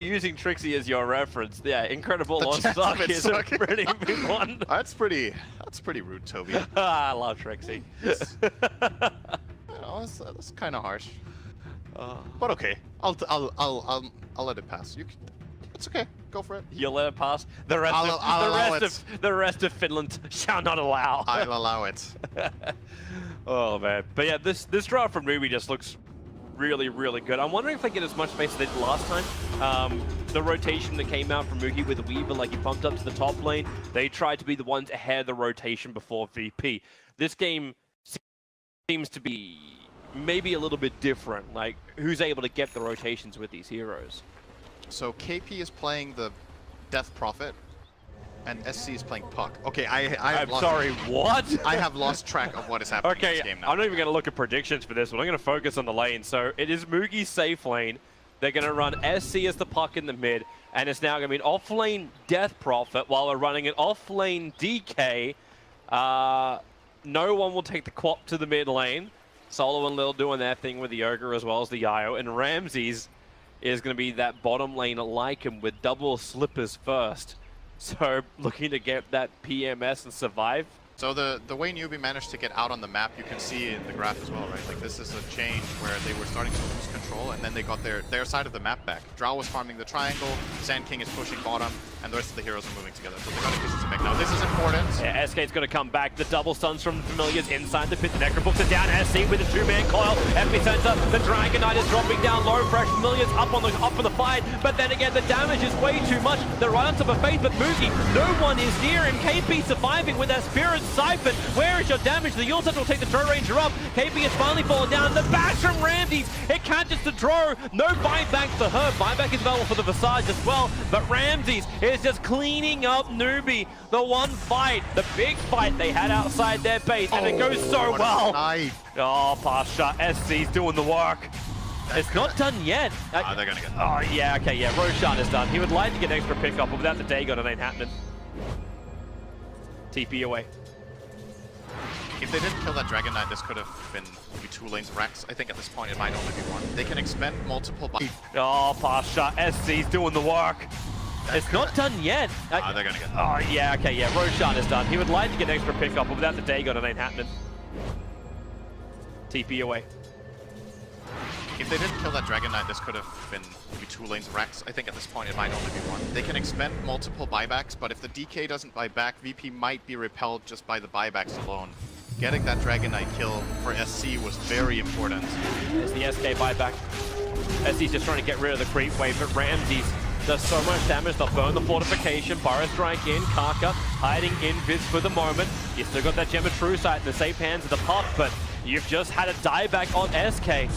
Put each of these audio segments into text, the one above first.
Using Trixie as your reference, yeah, incredible The on chance of suck it is a sucking. pretty big one. That's pretty rude, Toby. I love Trixie. That's kind of harsh. But okay, I'll let it pass. It's okay. Go for it. You'll let it pass. The rest of Finland shall not allow. I'll allow it. Oh man, but yeah, this draw from Newbee just looks really, really good. I'm wondering if they get as much space as they did last time. The rotation that came out from Moogie with Weaver, like he bumped up to the top lane, they tried to be the ones ahead of the rotation before VP. This game seems to be maybe a little bit different, like who's able to get the rotations with these heroes. So KP is playing the Death Prophet, and SC is playing Puck. Okay, I'm sorry, what? I have lost track of what is happening in this game now. I'm not even going to look at predictions for this one. I'm going to focus on the lane. So it is Moogie's safe lane. They're going to run SC as the Puck in the mid, and it's now going to be an off-lane Death Prophet while we're running an off-lane DK. No one will take the Quap to the mid lane. Solo and Lil doing their thing with the Ogre as well as the Io, and Ramses is going to be that bottom lane like him with double slippers first. So looking to get that PMS and survive. So the way Newbee managed to get out on the map, you can see in the graph as well, right? Like this is a change where they were starting to lose control, and then they got their side of the map back. Drow was farming the triangle, Sand King is pushing bottom, and the rest of the heroes are moving together. So they got efficiency back. Now this is important. Yeah, SK's going to come back. The double stuns from the Familiars inside the pit. The Necrobooks are down. SC with a two-man coil. Epicenter. The Dragon Knight is dropping down low. Fresh Familiars up for the fight. But then again, the damage is way too much. They're right on top of Faith, but Moogie, no one is near him. KP surviving with that Spirit Siphon. Where is your damage? The Yulset will take the Drow Ranger up. KP has finally fallen down. The bash from Ramses. It catches the Drow. No buyback for her. Buyback is available for the Visage as well. But Ramses is just cleaning up Newbee. The one fight, the big fight they had outside their base. And it goes so well. Oh, pass shot. SC's doing the work. It's not done yet. They're going to get Oh, yeah, okay, yeah. Roshan is done. He would like to get an extra pickup, but without the Dagon, it ain't happening. TP away. If they didn't kill that Dragon Knight, this could have been maybe 2 lanes of Rex. I think at this point it might only be 1. They can expend multiple Oh, pass shot. SC's doing the work. It's not done yet. They're going to get Oh, yeah, okay, yeah. Roshan is done. He would like to get an extra pickup, but without the Dagon, it ain't happening. TP away. If they didn't kill that Dragon Knight, this could have been maybe 2 lanes of Rex. I think at this point it might only be 1. They can expend multiple buybacks, but if the DK doesn't buy back, VP might be repelled just by the buybacks alone. Getting that Dragon Knight kill for SC was very important. There's the SK buyback. SC's just trying to get rid of the creep wave, but Ramses does so much damage. They'll burn the fortification. Burrow strike in. Karka hiding in Viz for the moment. You still got that Gem of True Sight in the safe hands of the Puck, but you've just had a dieback on SK.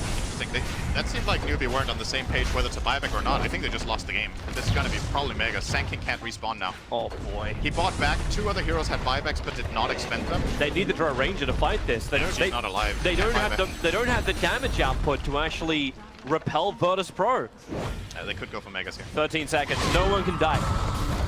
That seemed like Newbee weren't on the same page whether to buyback or not. I think they just lost the game. And this is going to be probably mega. Sand King can't respawn now. Oh boy. He bought back. 2 other heroes had buybacks but did not expend them. They need the Drow Ranger to fight this. They're not alive. They don't have the damage output to actually repel Virtus Pro. They could go for megas here. 13 seconds. No one can die.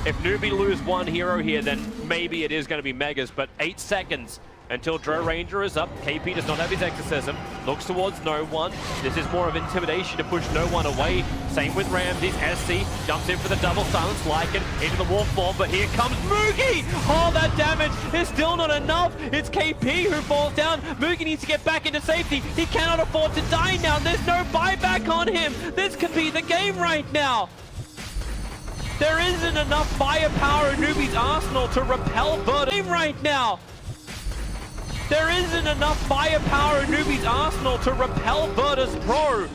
If Newbee lose 1 hero here, then maybe it is going to be megas, but 8 seconds until Drow Ranger is up. KP does not have his exorcism. Looks towards no one. This is more of intimidation to push no one away. Same with Ramses. SC jumps in for the double silence. Lycan into the wolf form, but here comes Moogie! Oh, that damage is still not enough. It's KP who falls down. Moogie needs to get back into safety. He cannot afford to die now. There's no buyback on him. This could be the game right now. There isn't enough firepower in Newbee's arsenal to repel Virtus right now. There isn't enough firepower in Newbee's arsenal to repel Virtus Pro.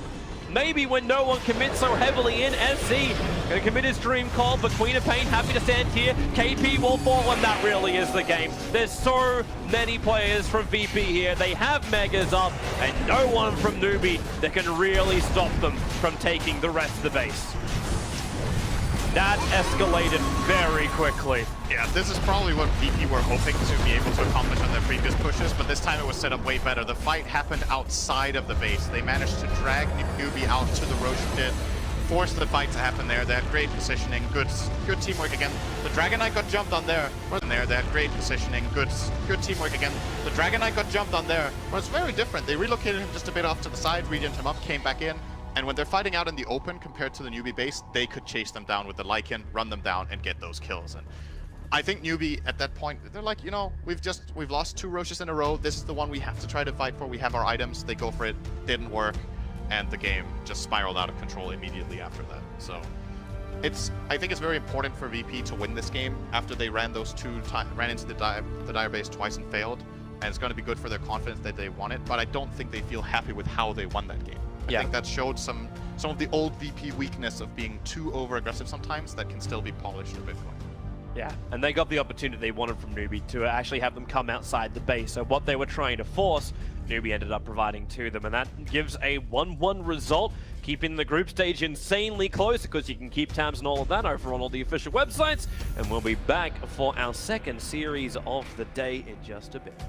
Maybe when no one commits so heavily in, SC gonna commit his dream call, but Queen of Pain happy to stand here. KP will fall, and that really is the game. There's so many players from VP here. They have megas up, and no one from Newbee that can really stop them from taking the rest of the base. That escalated very quickly. Yeah, this is probably what VP were hoping to be able to accomplish on their previous pushes, but this time it was set up way better. The fight happened outside of the base. They managed to drag Newbee out to the Roche pit, force the fight to happen there. They had great positioning, good teamwork again. The Dragon Knight got jumped on there. They had great positioning, good teamwork again. The Dragon Knight got jumped on there. Well, it's very different. They relocated him just a bit off to the side, regented him up, came back in. And when they're fighting out in the open compared to the Newbee base, they could chase them down with the Lycan, run them down, and get those kills. And I think Newbee at that point, they're like, you know, we've lost 2 Roches in a row. This is the one we have to try to fight for. We have our items. They go for it. Didn't work, and the game just spiraled out of control immediately after that. So I think it's very important for VP to win this game after they ran into the Dire base twice and failed. And it's going to be good for their confidence that they won it. But I don't think they feel happy with how they won that game. I think that showed some of the old VP weakness of being too over-aggressive sometimes that can still be polished a bit more. Yeah, and they got the opportunity they wanted from Newbee to actually have them come outside the base. So what they were trying to force, Newbee ended up providing to them, and that gives a 1-1 result, keeping the group stage insanely close, because you can keep tabs on all of that over on all the official websites, and we'll be back for our second series of the day in just a bit.